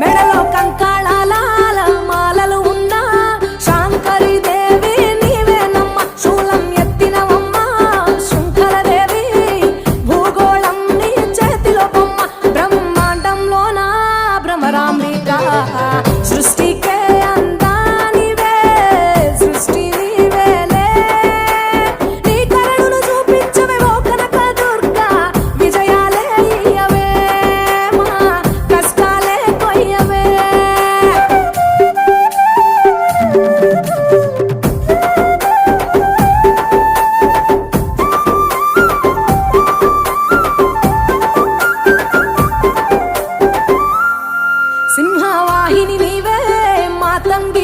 మెడలో కంకాళాల మాలలు ఉన్న శాంకరి దేవి నీవేనమ్మ. శూలం ఎత్తినవమ్మ శృంఖలదేవి, భూగోళం నీ చేతిలో బొమ్మ. బ్రహ్మాండంలోన భ్రమరాంబిక, సృష్టికే అందానివే, సృష్టి నీవేలే. నీ కరుణను చూపించవే ఓ కనక దుర్గా, విజయాలే ఇయ్యవే, మా కష్టాలే కొయ్యవే. సింహవాహిని నీవే మాతంగి